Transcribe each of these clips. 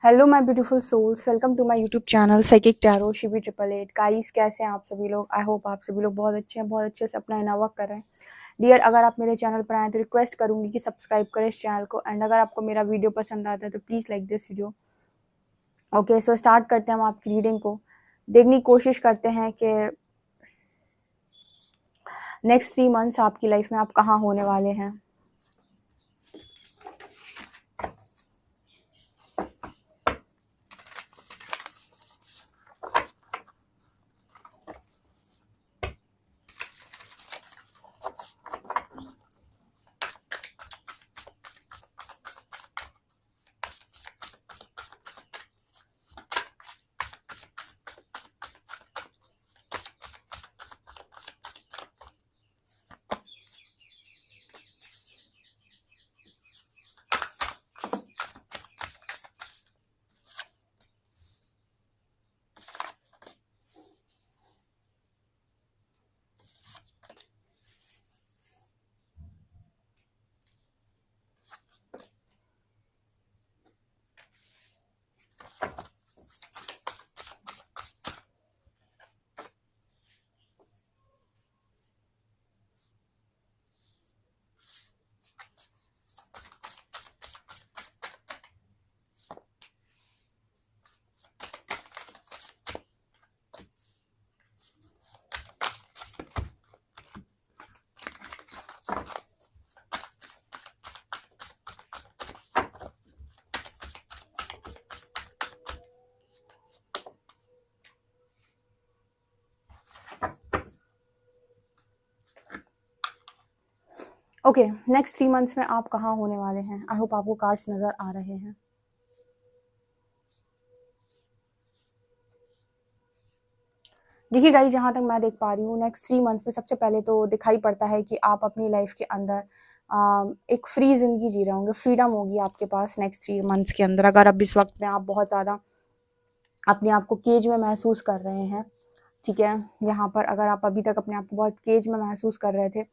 Hello my beautiful souls, welcome to my YouTube channel psychic tarot Shivi 888। Guys, कैसे हैं आप सभी लोग? आई होप आप सभी लोग बहुत अच्छे हैं, बहुत अच्छे से अपना इनावा कर रहे हैं। डियर, अगर आप मेरे चैनल पर आए तो रिक्वेस्ट करूंगी कि सब्सक्राइब करें इस चैनल को। एंड अगर आपको मेरा वीडियो पसंद आता है तो please like this video. Okay, so start करते हैं हम आपकी रीडिंग को। देखने की कोशिश करते हैं कि नेक्स्ट 3 मंथ्स आपकी लाइफ में आप कहाँ होने वाले हैं। ओके, नेक्स्ट 3 मंथ्स में आप कहाँ होने वाले हैं? आई होप आपको कार्ड्स नज़र आ रहे हैं। देखिए गाइस, जहाँ तक मैं देख पा रही हूँ नेक्स्ट 3 मंथ्स में सबसे पहले तो दिखाई पड़ता है कि आप अपनी लाइफ के अंदर एक फ्री ज़िंदगी जी रहे होंगे। फ्रीडम होगी आपके पास नेक्स्ट 3 मंथ्स के अंदर। अगर अब इस वक्त में आप बहुत ज़्यादा अपने आप को केज में महसूस कर रहे हैं, ठीक है, यहाँ पर अगर आप अभी तक अपने आप को बहुत केज में महसूस कर रहे थे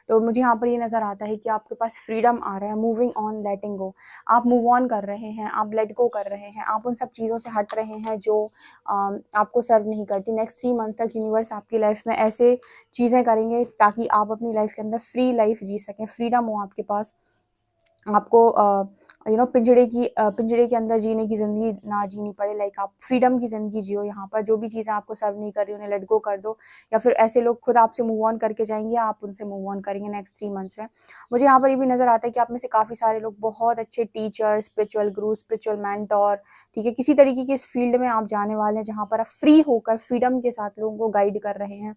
तो मुझे यहाँ पर ये नज़र आता है कि आपके पास फ्रीडम आ रहा है। मूविंग ऑन, लेटिंग गो। आप मूव ऑन कर रहे हैं, आप लेट गो कर रहे हैं, आप उन सब चीज़ों से हट रहे हैं जो आपको सर्व नहीं करती। नेक्स्ट 3 मंथ तक यूनिवर्स आपकी लाइफ में ऐसे चीज़ें करेंगे ताकि आप अपनी लाइफ के अंदर फ्री लाइफ जी सकें, फ्रीडम हो आपके पास। आपको पिंजड़े के अंदर जीने की ज़िंदगी ना जीनी पड़े। लाइक आप फ्रीडम की ज़िंदगी जियो। यहाँ पर जो भी चीज़ें आपको सर्व नहीं कर रही उन्हें लेट गो कर दो, या फिर ऐसे लोग खुद आपसे मूव ऑन करके जाएंगे, आप उनसे मूव ऑन करेंगे नेक्स्ट 3 मंथ्स में। मुझे यहाँ पर ये भी नज़र आता है कि आप में से काफ़ी सारे लोग बहुत अच्छे टीचर, स्पिरिचुअल गुरु, स्पिरिचुअल मेंटोर, ठीक है, किसी तरीके के इस फील्ड में आप जाने वाले हैं जहाँ पर आप फ्री होकर फ्रीडम के साथ लोगों को गाइड कर रहे हैं,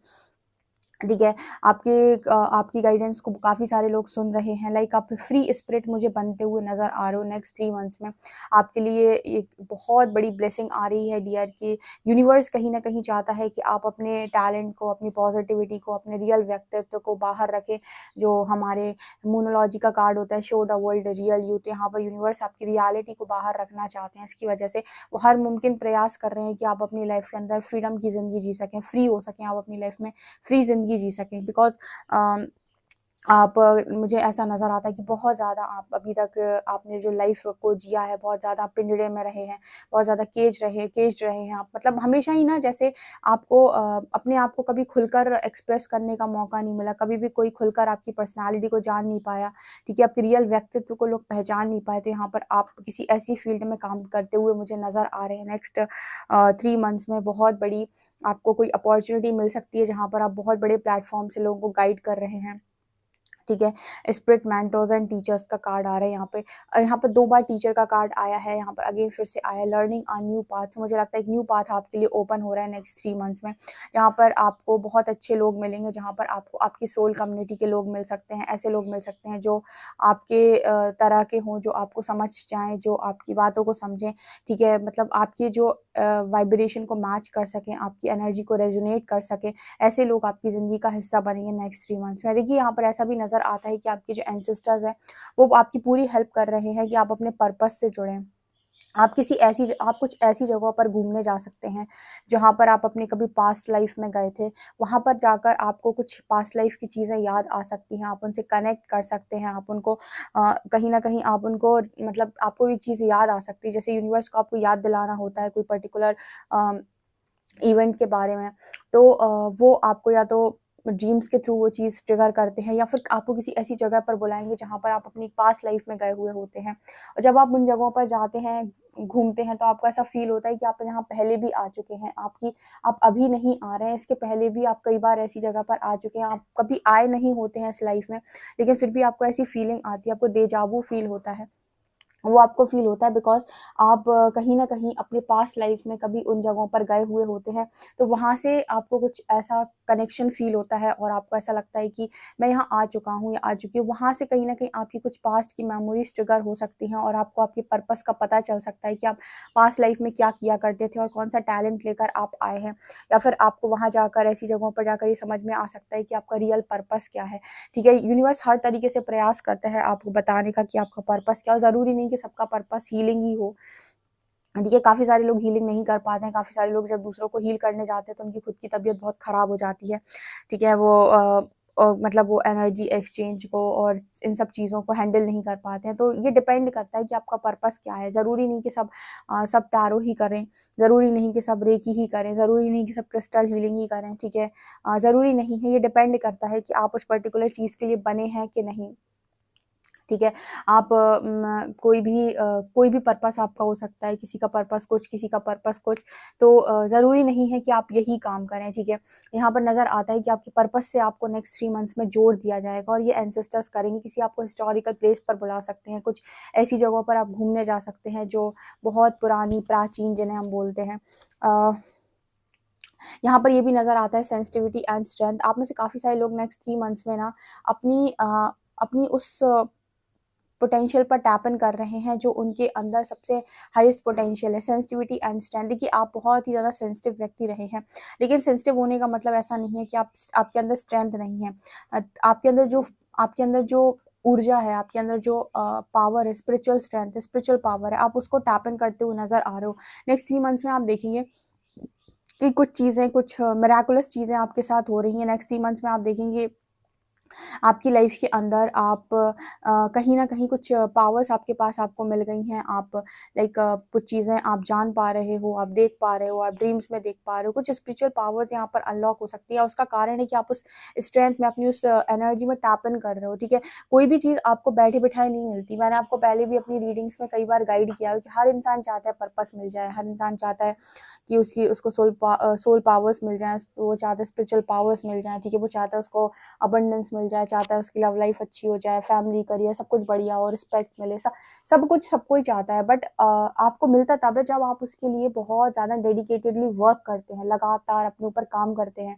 ठीक है। आपकी गाइडेंस को काफ़ी सारे लोग सुन रहे हैं। लाइक आप फ्री स्पिरिट मुझे बनते हुए नज़र आ रहे हो। नेक्स्ट 3 मंथ्स में आपके लिए एक बहुत बड़ी ब्लेसिंग आ रही है डियर, की यूनिवर्स कहीं ना कहीं चाहता है कि आप अपने टैलेंट को, अपनी पॉजिटिविटी को, अपने रियल व्यक्तित्व को बाहर रखें। जो हमारे मोनोलॉजी का कार्ड होता है, show the world real you, तो यहाँ पर यूनिवर्स आपकी रियलिटी को बाहर रखना चाहते हैं। इसकी वजह से वो हर मुमकिन प्रयास कर रहे हैं कि आप अपनी लाइफ के अंदर फ्रीडम की ज़िंदगी जी सकें, फ्री हो सकें, आप अपनी लाइफ में फ्री ज़िंदगी जी सकें। बिकॉज मुझे ऐसा नज़र आता है कि बहुत ज़्यादा आप अभी तक आपने जो लाइफ को जिया है, बहुत ज़्यादा आप पिंजड़े में रहे हैं, बहुत ज़्यादा केज रहे हैं आप। मतलब हमेशा ही ना, जैसे आपको अपने आप को कभी खुलकर एक्सप्रेस करने का मौका नहीं मिला, कभी भी कोई खुलकर आपकी पर्सनालिटी को जान नहीं पाया, ठीक है, आपके रियल व्यक्तित्व को लोग पहचान नहीं पाए। तो यहाँ पर आप किसी ऐसी फील्ड में काम करते हुए मुझे नज़र आ रहे हैं। नेक्स्ट 3 मंथ्स में बहुत बड़ी आपको कोई अपॉर्चुनिटी मिल सकती है जहाँ पर आप बहुत बड़े प्लेटफॉर्म से लोगों को गाइड कर रहे हैं, ठीक है। स्पिरिट मेंटोर्स एंड टीचर्स का कार्ड आ रहा है यहाँ पे। यहाँ पर 2 बार टीचर का कार्ड आया है, यहाँ पर अगेन फिर से आया लर्निंग अ न्यू पाथ। तो मुझे लगता है एक न्यू पाथ आपके लिए ओपन हो रहा है नेक्स्ट 3 मंथ्स में, जहाँ पर आपको बहुत अच्छे लोग मिलेंगे, जहाँ पर आपको आपकी सोल कम्युनिटी के लोग मिल सकते हैं। ऐसे लोग मिल सकते हैं जो आपके तरह के हों, जो आपको समझ जाएँ, जो आपकी बातों को समझें, ठीक है। मतलब आपकी जो वाइब्रेशन को मैच कर सकें, आपकी एनर्जी को रेजोनेट कर सकें, ऐसे लोग आपकी ज़िंदगी का हिस्सा बनेंगे नेक्स्ट 3 मंथ्स में। देखिए, यहाँ पर ऐसा भी नज़र आता है कि आपके जो एंसेस्टर्स हैं वो आपकी पूरी हेल्प कर रहे हैं कि आप अपने पर्पस से जुड़ें, आप कुछ ऐसी जगहों पर घूमने जा सकते हैं जहाँ पर आप अपनी कभी पास्ट लाइफ में गए थे। वहाँ पर जाकर आपको कुछ पास्ट लाइफ की चीज़ें याद आ सकती हैं, आप उनसे कनेक्ट कर सकते हैं, आप उनको कहीं न कहीं आप उनको मतलब आपको ये चीज़ याद आ सकती है। जैसे यूनिवर्स को आपको याद दिलाना होता है कोई पर्टिकुलर अ, इवेंट के बारे में, तो वो आपको या तो ड्रीम्स के थ्रू वो चीज़ ट्रिगर करते हैं या फिर आपको किसी ऐसी जगह पर बुलाएँगे जहाँ पर आप अपनी पास्ट लाइफ में गए हुए होते हैं। और जब आप उन जगहों पर जाते हैं, घूमते हैं, तो आपको ऐसा फ़ील होता है कि आप यहाँ पहले भी आ चुके हैं। आप अभी नहीं आ रहे हैं, इसके पहले भी आप कई बार ऐसी जगह पर आ चुके हैं। आप कभी आए नहीं होते हैं इस लाइफ में, लेकिन फिर भी आपको ऐसी फ़ीलिंग आती है, आपको डेजा वू फ़ील होता है। वो आपको फ़ील होता है बिकॉज़ आप कहीं न कहीं अपने पास्ट लाइफ़ में कभी उन जगहों पर गए हुए होते हैं, तो वहाँ से आपको कुछ ऐसा कनेक्शन फ़ील होता है और आपको ऐसा लगता है कि मैं यहाँ आ चुका हूँ या आ चुकी हूँ। वहाँ से कहीं न कहीं आपकी कुछ पास्ट की मेमोरीज़ ट्रिगर हो सकती हैं और आपको आपके पर्पस का पता चल सकता है कि आप पास्ट लाइफ़ में क्या किया करते थे और कौन-सा टैलेंट लेकर आप आए हैं। या फिर आपको वहाँ जाकर ऐसी जगहों पर जाकर ये समझ में आ सकता है कि आपका रियल पर्पस क्या है। ठीक है, यूनिवर्स हर तरीके से प्रयास करता है आपको बताने का कि आपका पर्पस क्या है। ज़रूरी नहीं कि सबका पर्पस हीलिंग ही हो। ठीक है, काफ़ी सारे लोग हीलिंग नहीं कर पाते हैं, काफ़ी सारे लोग जब दूसरों को हील करने जाते हैं तो उनकी खुद की तबीयत बहुत ख़राब हो जाती है। ठीक है, वो मतलब वो एनर्जी एक्सचेंज को और इन सब चीज़ों को हैंडल नहीं कर पाते हैं। तो ये डिपेंड करता है कि आपका पर्पस क्या है। ज़रूरी नहीं कि सब टैरो ही करें, ज़रूरी नहीं कि सब रेकी ही करें, ज़रूरी नहीं कि सब क्रिस्टल हीलिंग ही करें, ठीक है? ज़रूरी नहीं है, ये डिपेंड करता है कि आप उस पर्टिकुलर चीज़ के लिए बने हैं कि नहीं। ठीक है, आप कोई भी पर्पस आपका हो सकता है, किसी का पर्पस कुछ, किसी का पर्पस कुछ, तो ज़रूरी नहीं है कि आप यही काम करें, ठीक है? यहाँ पर नज़र आता है कि आपके पर्पस से आपको नेक्स्ट 3 मंथ्स में जोड़ दिया जाएगा और ये एंसेस्टर्स करेंगे, किसी आपको हिस्टोरिकल प्लेस पर बुला सकते हैं, कुछ ऐसी जगहों पर आप घूमने जा सकते हैं जो बहुत पुरानी, प्राचीन जिन्हें हम बोलते हैं। अ, यहाँ पर ये भी नज़र आता है सेंसिटिविटी एंड स्ट्रेंथ। आप में से काफ़ी सारे लोग नेक्स्ट 3 मंथ्स में ना अपनी उस पोटेंशियल पर टैप इन कर रहे हैं जो उनके अंदर सबसे हाईएस्ट पोटेंशियल है, सेंसिटिविटी एंड स्ट्रेंथ। देखिए, आप बहुत ही ज़्यादा सेंसिटिव व्यक्ति रहे हैं, लेकिन सेंसिटिव होने का मतलब ऐसा नहीं है कि आपके अंदर स्ट्रेंथ नहीं है। आपके अंदर जो ऊर्जा है, आपके अंदर जो पावर है, स्पिरिचुअल स्ट्रेंथ है, स्पिरिचुअल पावर है, आप उसको टैप इन करते हुए नज़र आ रहे हो। नेक्स्ट 3 मंथ्स में आप देखेंगे कि कुछ चीज़ें, कुछ मिरेकुलस चीज़ें आपके साथ हो रही हैं। नेक्स्ट 3 मंथ्स में आप देखेंगे आपकी लाइफ के अंदर आप कहीं न कहीं कुछ पावर्स आपके पास आपको मिल गई हैं। आप लाइक कुछ चीज़ें आप जान पा रहे हो, आप देख पा रहे हो, आप ड्रीम्स में देख पा रहे हो। कुछ स्पिरिचुअल पावर्स यहाँ पर अनलॉक हो सकती है और उसका कारण है कि आप उस स्ट्रेंथ में, अपनी उस एनर्जी में टैप इन कर रहे हो, ठीक है? कोई भी चीज़ आपको बैठे-बिठाए नहीं मिलती। मैंने आपको पहले भी अपनी रीडिंग्स में कई बार गाइड किया है कि हर इंसान चाहता है पर्पस मिल जाए, हर इंसान चाहता है कि उसको सोल पावर्स मिल जाएँ, वो चाहता है स्पिरिचुअल पावर्स मिल जाएँ, ठीक है? वो चाहता है उसको अबंडेंस मिल जाए, चाहता है उसकी लव लाइफ अच्छी हो जाए, फैमिली, करियर सब कुछ बढ़िया हो, रिस्पेक्ट मिले, सब कुछ सबको ही चाहता है। बट आपको मिलता तब है जब आप उसके लिए बहुत ज़्यादा डेडिकेटेडली वर्क करते हैं, लगातार अपने ऊपर काम करते हैं।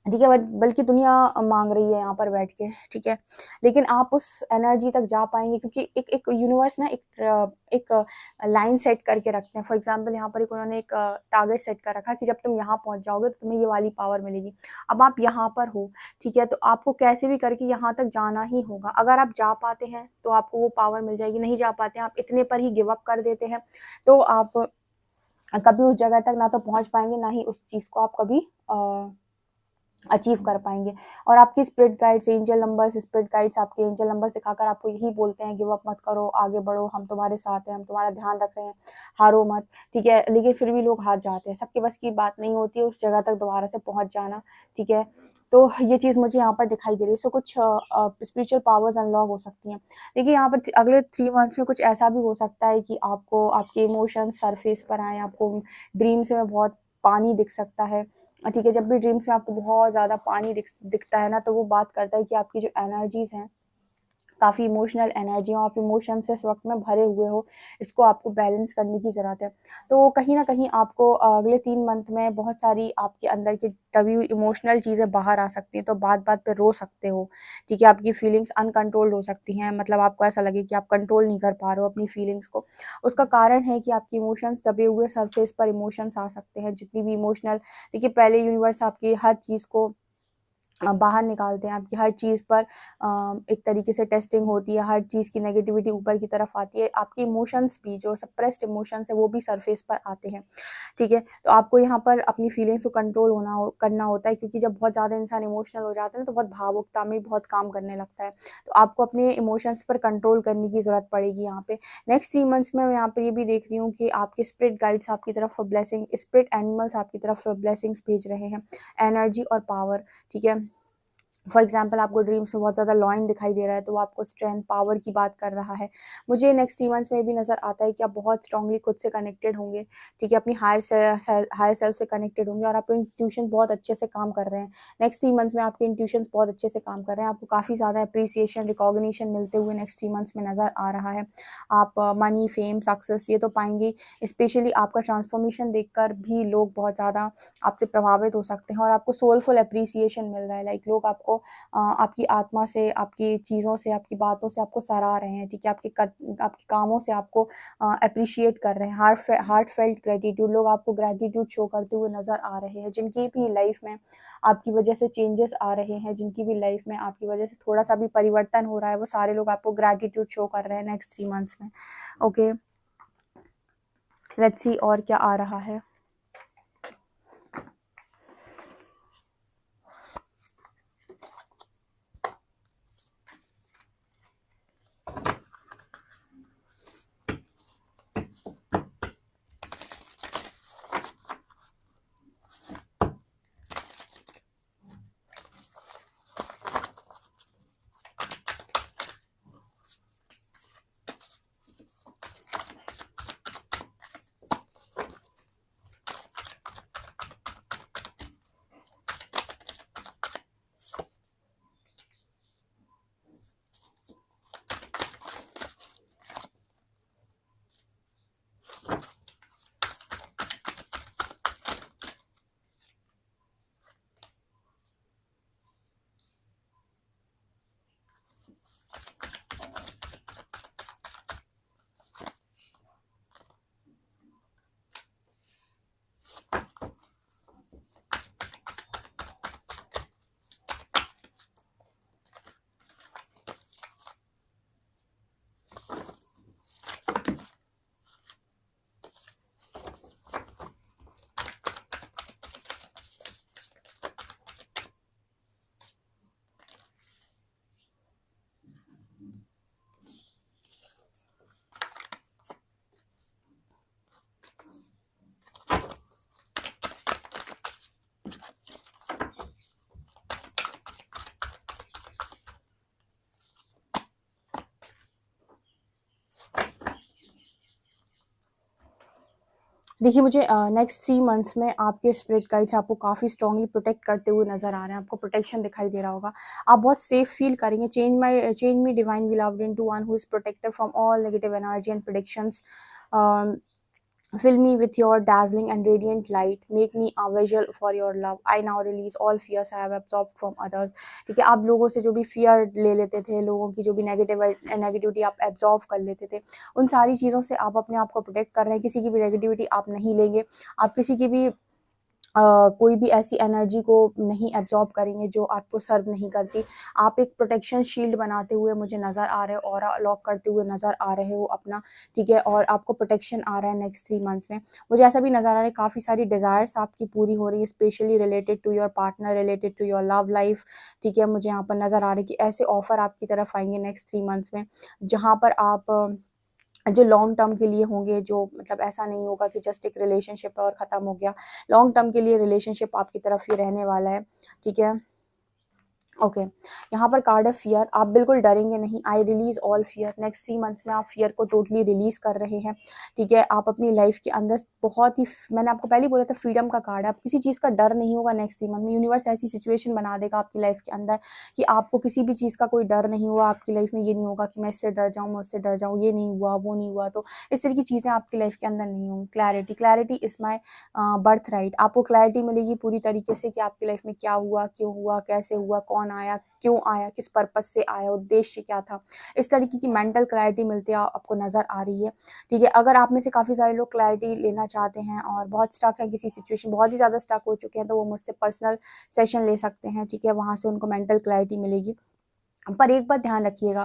ठीक है, बट बल्कि दुनिया माँग रही है यहाँ पर बैठ के, ठीक है? लेकिन आप उस एनर्जी तक जा पाएँगे क्योंकि एक एक यूनिवर्स ना एक लाइन सेट करके रखते हैं। फॉर एग्ज़ाम्पल यहाँ पर एक उन्होंने एक टारगेट सेट कर रखा है कि जब तुम यहाँ पहुँच जाओगे तो तुम्हें ये वाली पावर मिलेगी। अब आप यहाँ पर हो, ठीक है? तो आपको कैसे भी करके यहाँ तक जाना ही होगा। अगर आप जा पाते हैं तो आपको वो पावर मिल जाएगी, नहीं जा पाते हैं, आप इतने पर ही गिव अप कर देते हैं, तो आप कभी उस जगह तक ना तो पहुँच पाएँगे, ना ही उस चीज़ को आप कभी अचीव कर पाएँगे। और आपकी spirit guides, angel numbers, spirit guides आपके एंजल नंबर्स दिखाकर आपको यही बोलते हैं, गिव अप मत करो, आगे बढ़ो, हम तुम्हारे साथ हैं, हम तुम्हारा ध्यान रख रहे हैं, हारो मत, ठीक है? लेकिन फिर भी लोग हार जाते हैं, सबके बस की बात नहीं होती है उस जगह तक दोबारा से पहुँच जाना, ठीक है? तो ये चीज़ मुझे यहाँ पर दिखाई दे रही है। सो कुछ स्पिरिचुअल पावर्स अनलॉक हो सकती हैं। देखिए, यहाँ पर अगले 3 मंथ्स में कुछ ऐसा भी हो सकता है कि आपको आपके इमोशंस सरफेस पर आएँ, आपको ड्रीम्स में बहुत पानी दिख सकता है। ठीक है, जब भी ड्रीम्स में आपको बहुत ज़्यादा पानी दिखता है ना, तो वो बात करता है कि आपकी जो एनर्जीज़ हैं, काफ़ी इमोशनल एनर्जी हो, आप इमोशन से इस वक़्त में भरे हुए हो, इसको आपको बैलेंस करने की ज़रूरत है। तो कहीं न कहीं आपको अगले 3 मंथ में बहुत सारी आपके अंदर की दबी हुई इमोशनल चीज़ें बाहर आ सकती हैं, तो बात-बात पे रो सकते हो, ठीक है? आपकी फीलिंग्स अनकंट्रोल्ड हो सकती हैं, मतलब आपको ऐसा लगे कि आप कंट्रोल नहीं कर पा रहे हो अपनी फीलिंग्स को। उसका कारण है कि आपके इमोशंस दबे हुए सरफेस पर इमोशंस आ सकते हैं, जितनी भी इमोशनल देखिए, पहले यूनिवर्स आपकी हर चीज़ को बाहर निकालते हैं, आपकी हर चीज़ पर एक तरीके से टेस्टिंग होती है, हर चीज़ की नेगेटिविटी ऊपर की तरफ आती है, आपके इमोशंस भी जो सप्रेस्ड इमोशंस है वो भी सरफेस पर आते हैं, ठीक है। तो आपको यहाँ पर अपनी फीलिंग्स को कंट्रोल करना होता है, क्योंकि जब बहुत ज़्यादा इंसान इमोशनल हो जाता है ना तो बहुत भावुकता में बहुत काम करने लगता है। तो आपको अपने इमोशंस पर कंट्रोल करने की ज़रूरत पड़ेगी यहाँ पे। नेक्स्ट 3 मंथ्स में मैं यहाँ पर ये भी देख रही हूँ कि आपके स्पिरिट गाइड्स आपकी तरफ ब्लेसिंग, स्पिरिट एनिमल्स आपकी तरफ ब्लेसिंग्स भेज रहे हैं, एनर्जी और पावर, ठीक है। फॉर एग्जाम्पल आपको ड्रीम्स में बहुत ज़्यादा लॉइन दिखाई दे रहा है, तो वो आपको स्ट्रेंथ पावर की बात कर रहा है। मुझे नेक्स्ट 3 मंथ्स में भी नज़र आता है कि आप बहुत स्ट्रांगली खुद से कनेक्टेड होंगे, ठीक है, अपनी हायर सेल्फ से कनेक्टेड होंगे और आपके इंट्यूशन बहुत अच्छे से काम कर रहे हैं। नेक्स्ट 3 मंथ्स में आपके इंट्यूशंस बहुत अच्छे से काम कर रहे हैं, आपको काफ़ी ज़्यादा अप्रिसिएशन, रिकॉग्निशन मिलते हुए नेक्स्ट 3 मंथ्स में नज़र आ रहा है। आप मनी, फेम, सक्सेस ये तो पाएंगे, स्पेशली आपका ट्रांसफॉर्मेशन देखकर भी लोग बहुत ज़्यादा आपसे प्रभावित हो सकते हैं और आपको सोलफुल अप्रिसिएशन मिल रहा है। लाइक लोग आपको आपकी आत्मा से, आपकी चीज़ों से, आपकी बातों से आपको सराह रहे हैं, ठीक है, आपके कामों से आपको अप्रिशिएट कर रहे हैं। हार्ट फेल्ट ग्रेटिट्यूड, लोग आपको ग्रेटिट्यूड शो करते हुए नज़र आ रहे हैं। जिनकी भी लाइफ में आपकी वजह से चेंजेस आ रहे हैं, जिनकी भी लाइफ में आपकी वजह से थोड़ा सा भी परिवर्तन हो रहा है, वो सारे लोग आपको ग्रेटिट्यूड शो कर रहे हैं नेक्स्ट 3 मंथ्स में। ओके, लेट्स सी और क्या आ रहा है। देखिए, मुझे नेक्स्ट 3 मंथ्स में आपके स्पिरिट गाइड्स आपको काफ़ी स्ट्रांगली प्रोटेक्ट करते हुए नज़र आ रहे हैं, आपको प्रोटेक्शन दिखाई दे रहा होगा। आप बहुत सेफ फील करेंगे। Change me divine beloved into one who is protected from all negative energy and predictions. Fill me with your dazzling and radiant light. Make me a visual for your love. I now release all fears I have absorbed from others. ठीक है, आप लोगों से जो भी fear ले लेते थे, लोगों की जो भी नेगेटिविटी आप एब्जॉर्व कर लेते थे, उन सारी चीज़ों से आप अपने आप को प्रोटेक्ट कर रहे हैं। किसी की भी नेगेटिविटी आप नहीं लेंगे, आप किसी की भी कोई भी ऐसी एनर्जी को नहीं एब्जॉर्ब करेंगे जो आपको सर्व नहीं करती। आप एक प्रोटेक्शन शील्ड बनाते हुए मुझे नज़र आ रहे हो, ऑरा लॉक करते हुए नज़र आ रहे हो अपना, ठीक है, और आपको प्रोटेक्शन आ रहा है नेक्स्ट 3 मंथ्स में। मुझे ऐसा भी नज़र आ रहा है काफ़ी सारी डिज़ायर्स आपकी पूरी हो रही है, specially related to your partner, related to your love life, ठीक है। मुझे यहाँ पर नज़र आ रहा है कि ऐसे ऑफर आपकी तरफ आएंगे नेक्स्ट 3 मंथ्स में, जहाँ पर आप जो लॉन्ग टर्म के लिए होंगे, जो मतलब ऐसा नहीं होगा कि जस्ट एक रिलेशनशिप है और ख़त्म हो गया। लॉन्ग टर्म के लिए रिलेशनशिप आपकी तरफ ही रहने वाला है, ठीक है। ओके, यहाँ पर कार्ड है फियर। आप बिल्कुल डरेंगे नहीं। I release all fear. Next 3 months में आप फियर को टोटली रिलीज कर रहे हैं, ठीक है। आप अपनी लाइफ के अंदर बहुत ही, मैंने आपको पहले बोला था, फ्रीडम का कार्ड है। आप किसी चीज़ का डर नहीं होगा नेक्स्ट 3 मंथ में। यूनिवर्स ऐसी सिचुएशन बना देगा आपकी लाइफ के अंदर कि आपको किसी भी चीज़ का कोई डर नहीं हुआ आपकी लाइफ में। ये नहीं होगा कि मैं इससे डर जाऊँ, मैं उससे डर जाऊँ, ये नहीं हुआ, वो नहीं हुआ। तो इस तरह की चीज़ें आपकी लाइफ के अंदर नहीं होंगी। Clarity is my birth right. आपको क्लैरिटी मिलेगी पूरी तरीके से कि आपकी लाइफ में क्या हुआ, क्यों हुआ, कैसे हुआ, कौन कौन आया, क्यों आया, किस पर्पस से आया, उद्देश्य क्या था, इस तरीके की मेंटल क्लैरिटी मिलती है आपको नज़र आ रही है। ठीक है, अगर आप में से काफ़ी सारे लोग क्लैरिटी लेना चाहते हैं और बहुत स्टक है किसी सिचुएशन, बहुत ही ज़्यादा स्टक हो चुके हैं, तो वो मुझसे पर्सनल सेशन ले सकते हैं। ठीक है, वहाँ से उनको मेंटल क्लैरिटी मिलेगी। पर एक बात ध्यान रखिएगा,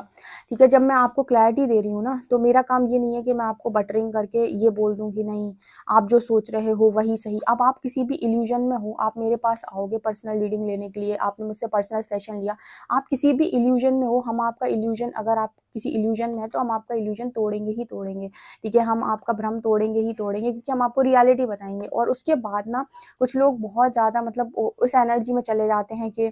ठीक है, जब मैं आपको क्लैरिटी दे रही हूँ ना, तो मेरा काम ये नहीं है कि मैं आपको बटरिंग करके ये बोल दूँ कि नहीं आप जो सोच रहे हो वही सही। अब आप किसी भी इल्यूजन में हो, आप मेरे पास आओगे पर्सनल रीडिंग लेने के लिए, आपने मुझसे पर्सनल सेशन लिया, आप किसी भी इल्यूजन में हो, हम आपका इल्यूजन, अगर आप किसी इल्यूजन में है तो हम आपका इल्यूजन तोड़ेंगे ही तोड़ेंगे। ठीक है, हम आपका भ्रम तोड़ेंगे ही तोड़ेंगे, क्योंकि हम आपको रियलिटी बताएंगे। और उसके बाद ना कुछ लोग बहुत ज़्यादा मतलब उस एनर्जी में चले जाते हैं कि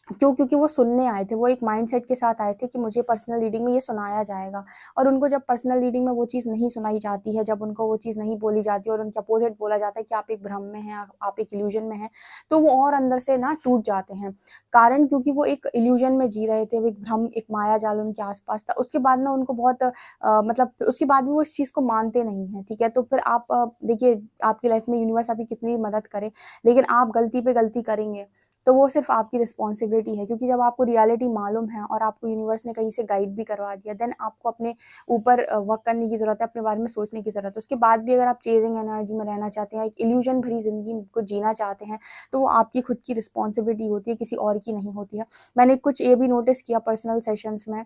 क्योंकि वो सुनने आए थे, वो एक माइंडसेट के साथ आए थे कि मुझे पर्सनल रीडिंग में ये सुनाया जाएगा, और उनको जब पर्सनल रीडिंग में वो चीज़ नहीं सुनाई जाती है, जब उनको वो चीज़ नहीं बोली जाती है और उनके अपोजिट बोला जाता है कि आप एक भ्रम में हैं, आप एक इल्यूजन में हैं, तो वो और अंदर से ना टूट जाते हैं। कारण क्योंकि वो एक इल्यूजन में जी रहे थे, वो एक भ्रम, एक माया जाल उनके आसपास था। उसके बाद ना उनको बहुत मतलब उसके बाद भी वो इस चीज़ को मानते नहीं हैं। ठीक है, तो फिर आप देखिए आपकी लाइफ में यूनिवर्स आपकी कितनी मदद करे, लेकिन आप गलती पे गलती करेंगे तो वो सिर्फ आपकी रिस्पॉन्सिबिलिटी है। क्योंकि जब आपको रियलिटी मालूम है और आपको यूनिवर्स ने कहीं से गाइड भी करवा दिया, देन आपको अपने ऊपर वर्क करने की ज़रूरत है, अपने बारे में सोचने की ज़रूरत है। उसके बाद भी अगर आप चेजिंग एनर्जी में रहना चाहते हैं, एक इल्यूजन भरी ज़िंदगी को जीना चाहते हैं, तो वो आपकी खुद की रिस्पॉन्सिबिलिटी होती है, किसी और की नहीं होती है। मैंने कुछ ये भी नोटिस किया पर्सनल सेशंस में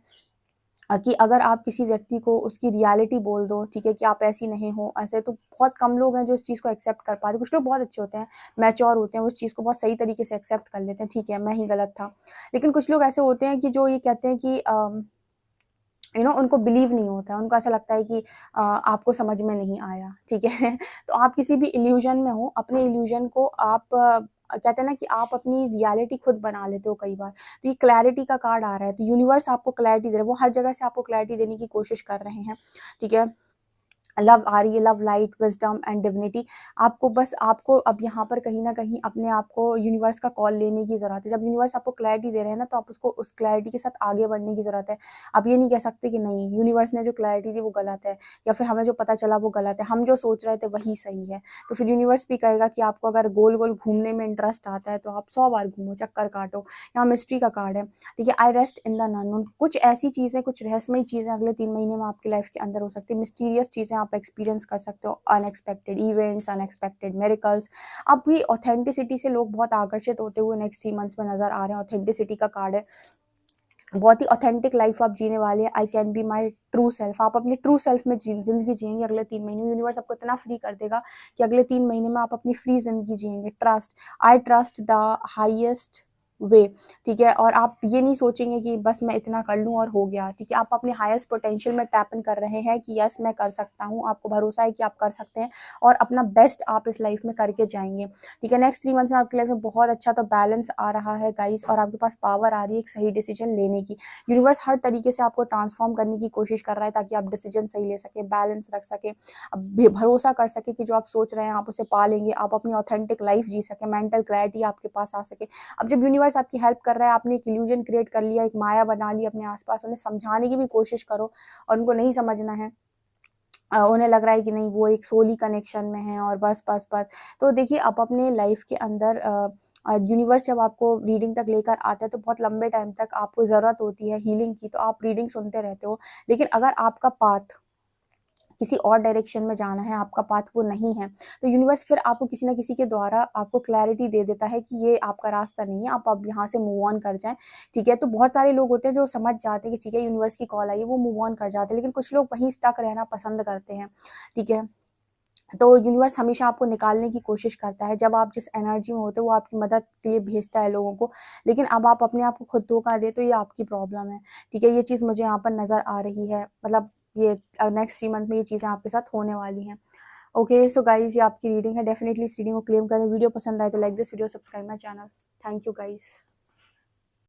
कि अगर आप किसी व्यक्ति को उसकी रियलिटी बोल दो, ठीक है, कि आप ऐसी नहीं हो, ऐसे, तो बहुत कम लोग हैं जो इस चीज़ को एक्सेप्ट कर पाते हैं। कुछ लोग बहुत अच्छे होते हैं, मैच्योर होते हैं, वो इस चीज़ को बहुत सही तरीके से एक्सेप्ट कर लेते हैं, ठीक है, मैं ही गलत था। लेकिन कुछ लोग ऐसे होते हैं कि जो ये कहते हैं कि उनको बिलीव नहीं होता है, उनको ऐसा लगता है कि आपको समझ में नहीं आया, ठीक है। तो आप किसी भी इल्यूजन में हो, अपने इल्यूजन को आप कहते हैं ना कि आप अपनी रियलिटी खुद बना लेते हो कई बार। तो ये क्लैरिटी का कार्ड आ रहा है, तो यूनिवर्स आपको क्लैरिटी दे रहा है, वो हर जगह से आपको क्लैरिटी देने की कोशिश कर रहे हैं, ठीक है। लव आ रही है, love, light, wisdom and divinity. आपको अब यहाँ पर कहीं ना कहीं अपने आप को यूनिवर्स का कॉल लेने की ज़रूरत है। जब यूनिवर्स आपको क्लैरिटी दे रहे हैं ना, तो आप उसको उस क्लैरिटी के साथ आगे बढ़ने की ज़रूरत है। आप ये नहीं कह सकते कि नहीं यूनिवर्स ने जो क्लैरिटी दी वो गलत है, या फिर हमें जो पता चला वो गलत है, हम जो सोच रहे थे वही सही है। तो फिर यूनिवर्स भी कहेगा कि आपको अगर गोल गोल घूमने में इंटरेस्ट आता है तो आप 100 बार घूमो, चक्कर काटो। यहाँ मिस्ट्री का कार्ड है, ठीक है, आई रेस्ट इन द नोन। कुछ ऐसी चीज़ें, कुछ रहस्यमयी चीज़ें अगले 3 महीने में आपकी लाइफ के अंदर हो सकती है। मिस्टीरियस चीज़ें आप एक्सपीरियंस कर सकते हो, अनएक्सपेक्टेड इवेंट्स, अनएक्सपेक्टेड मिरेकल्स। अब भी ऑथेंटिसिटी से लोग बहुत आकर्षित होते हुए नेक्स्ट 3 मंथ्स में नजर आ रहे हैं। ऑथेंटिसिटी का कार्ड है, बहुत ही ऑथेंटिक लाइफ आप जीने वाले हैं। I can be my true self, आप अपने ट्रू सेल्फ में जिंदगी जिएंगे अगले 3 महीने में। यूनिवर्स आपको इतना फ्री कर देगा कि अगले 3 महीने में आप अपनी फ्री जिंदगी जिएंगे। Trust, I trust the highest way, ठीक है। और आप ये नहीं सोचेंगे कि बस मैं इतना कर लूँ और हो गया, ठीक है। आप अपने हाईएस्ट पोटेंशियल में टैप इन कर रहे हैं कि यस मैं कर सकता हूँ, आपको भरोसा है कि आप कर सकते हैं, और अपना बेस्ट आप इस लाइफ में करके जाएंगे, ठीक है। नेक्स्ट 3 मंथ में आपकी लाइफ में बहुत अच्छा तो बैलेंस आ रहा है गाइस, और आपके पास पावर आ रही है एक सही डिसीजन लेने की। यूनिवर्स हर तरीके से आपको ट्रांसफॉर्म करने की कोशिश कर रहा है ताकि आप डिसीजन सही ले सके, बैलेंस रख सके, अब भरोसा कर सके कि जो आप सोच रहे हैं आप उसे पा लेंगे, आप अपनी ऑथेंटिक लाइफ जी सके, मेंटल क्लैरिटी आपके पास आ सके। अब जब यूनिवर्स आपकी हेल्प कर रहा है, आपने एक इल्यूजन क्रिएट कर लिया, एक माया बना ली अपने आसपास, उन्हें समझाने की भी कोशिश करो, और उनको नहीं समझना है, उन्हें लग रहा है कि नहीं वो एक सोली कनेक्शन में है और बस बस बस। तो देखिए आप अपने लाइफ के अंदर यूनिवर्स जब आपको रीडिंग तक लेकर आता है तो बहुत लंबे टाइम तक आपको ज़रूरत होती है हीलिंग की, तो आप रीडिंग सुनते रहते हो। लेकिन अगर आपका पाथ किसी और डायरेक्शन में जाना है, आपका पाथ वो नहीं है, तो यूनिवर्स फिर आपको किसी ना किसी के द्वारा आपको क्लैरिटी दे देता है कि ये आपका रास्ता नहीं है, आप अब यहाँ से मूव ऑन कर जाएं, ठीक है। तो बहुत सारे लोग होते हैं जो समझ जाते हैं कि ठीक है यूनिवर्स की कॉल आई है, वो मूव ऑन कर जाते हैं, लेकिन कुछ लोग वहीं स्टक रहना पसंद करते हैं, ठीक है। तो यूनिवर्स हमेशा आपको निकालने की कोशिश करता है, जब आप जिस एनर्जी में होते हो वो आपकी मदद के लिए भेजता है लोगों को, लेकिन अब आप अपने आप को खुद धोखा दे तो ये आपकी प्रॉब्लम है, ठीक है। ये चीज़ मुझे यहाँ पर नज़र आ रही है, मतलब ये नेक्स्ट 3 मंथ में ये चीज़ें आपके साथ होने वाली हैं। ओके सो गाइज ये आपकी रीडिंग है, डेफिनेटली इस रीडिंग को क्लेम करें। वीडियो पसंद आए तो like this video, subscribe my channel. Thank you guys.